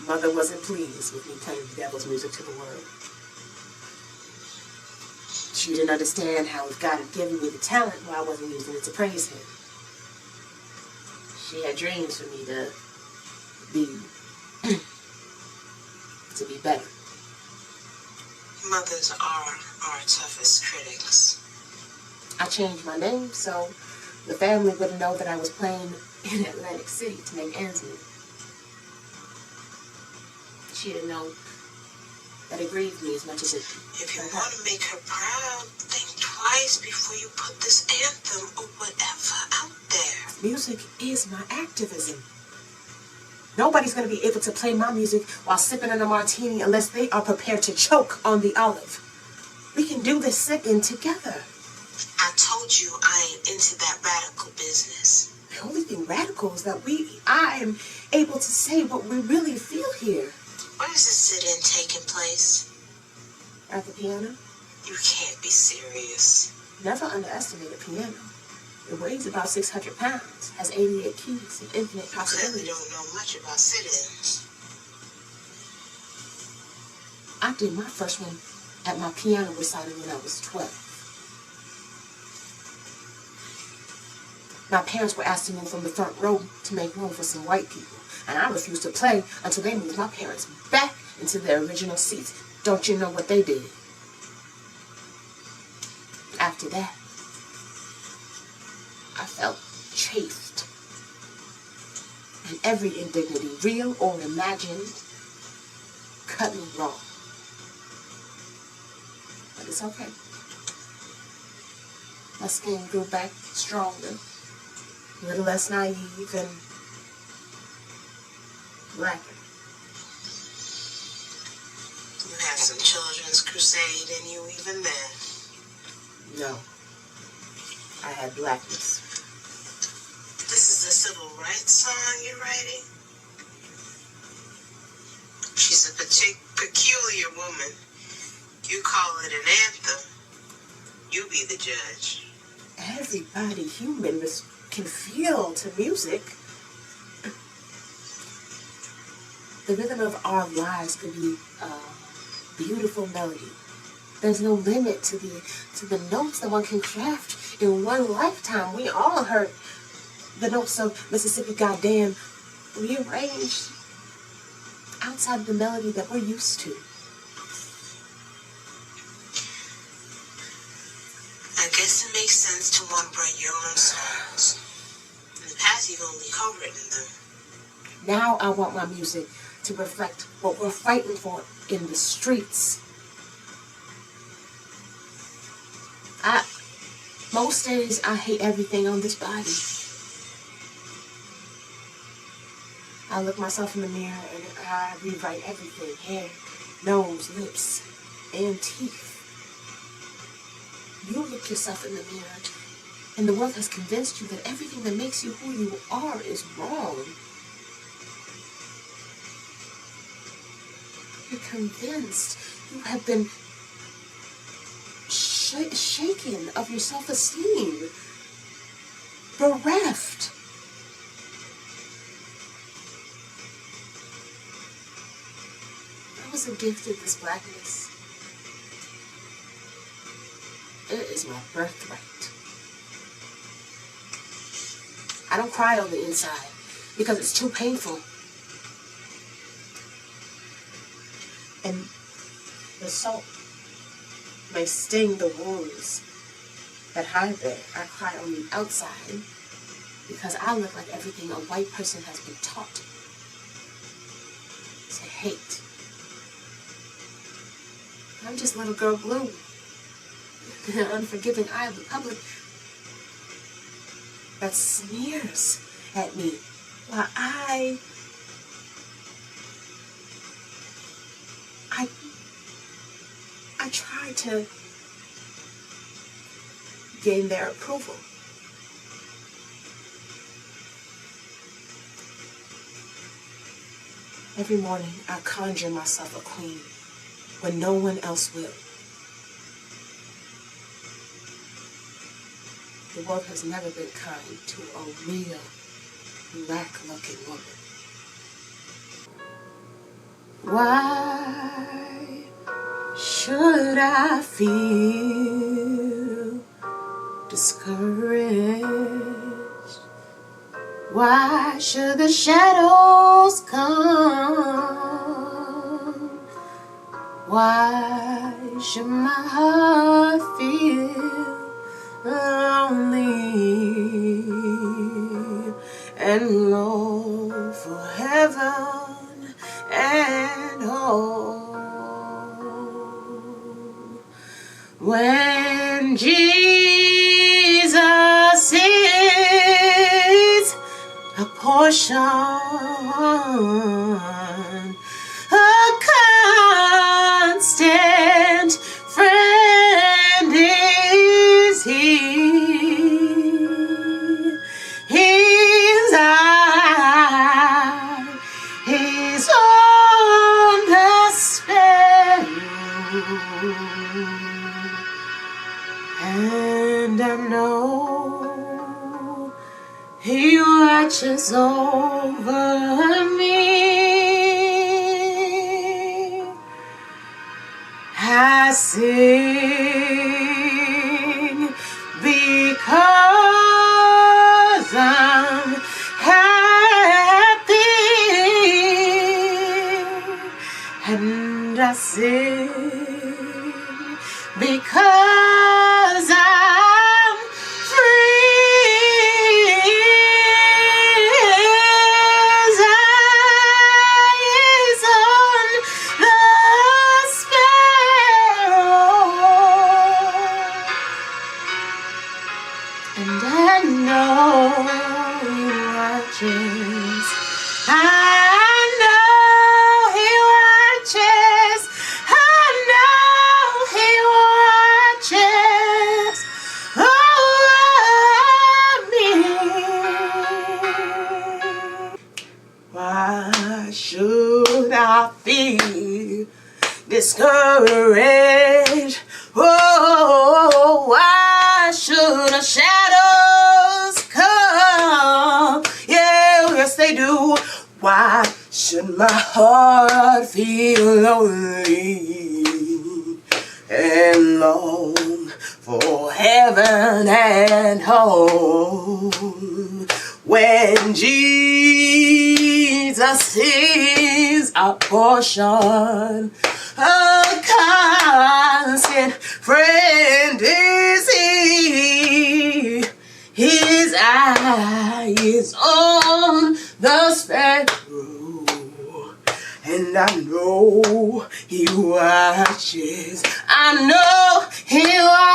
Mother wasn't pleased with me playing the devil's music to the world. She didn't understand how if God had given me the talent, why I wasn't using it to praise Him. She had dreams for me to be better. Mothers are our toughest critics. I changed my name so the family wouldn't know that I was playing in Atlantic City to make ends meet. She didn't know that it grieved me as much as it. If you want to make her proud, think twice before you put this anthem or whatever out there. Music is my activism. Nobody's going to be able to play my music while sipping on a martini unless they are prepared to choke on the olive. We can do this sitting together. I told you I ain't into that radical business. The only thing radical is that I am able to say what we really feel here. Where is this sit-in taking place? At the piano. You can't be serious. Never underestimate a piano. It weighs about 600 pounds, has 88 keys and infinite possibilities. You don't know much about sit-ins. I did my first one at my piano recital when I was 12. My parents were asked to move from the front row to make room for some white people, and I refused to play until they moved my parents back into their original seats. Don't you know what they did? After that, I felt chafed, and every indignity, real or imagined, cut me raw. But it's okay. My skin grew back stronger, a little less naive, and blacker. You had some children's crusade in you even then. No. I had blackness. This is a civil rights song you're writing? She's a peculiar woman. You call it an anthem. You be the judge. Everybody human can feel to music. The rhythm of our lives could be a beautiful melody. There's no limit to the notes that one can craft in one lifetime. We all heard the notes of Mississippi Goddam rearranged outside of the melody that we're used to. I guess it makes sense to want to write your own songs. In the past, you've only co-written them. Now I want my music to reflect what we're fighting for in the streets. Most days I hate everything on this body. I look myself in the mirror and I rewrite everything. Hair, nose, lips, and teeth. You look yourself in the mirror and the world has convinced you that everything that makes you who you are is wrong. You're convinced. You have been shaken of your self-esteem, bereft. I wasn't gifted this blackness. It is my birthright. I don't cry on the inside because it's too painful. And the salt may sting the wounds that hide there. I cry on the outside because I look like everything a white person has been taught to hate. I'm just little girl blue in an unforgiving eye of the public that sneers at me while I try to gain their approval. Every morning I conjure myself a queen when no one else will. The world has never been kind to a real black-looking woman. Why should I feel discouraged? Why should the shadows come? Why should my heart feel lonely and long for heaven and home? When Jesus is a portion, a constant friend is He. His eye is on the sparrow, and I know He watches over me. I sing because I'm happy, and I sing because I'm free. His eye is on the sparrow, and I know He watches. I know He watches. I know He watches over me. Why should I feel discouraged? Oh, why should the shadows come? Yeah, yes they do. Why should my heart feel lonely and long for heaven and home? When Jesus is our portion, a constant friend is He. His eye is on the sparrow, and I know He watches. I know He watches.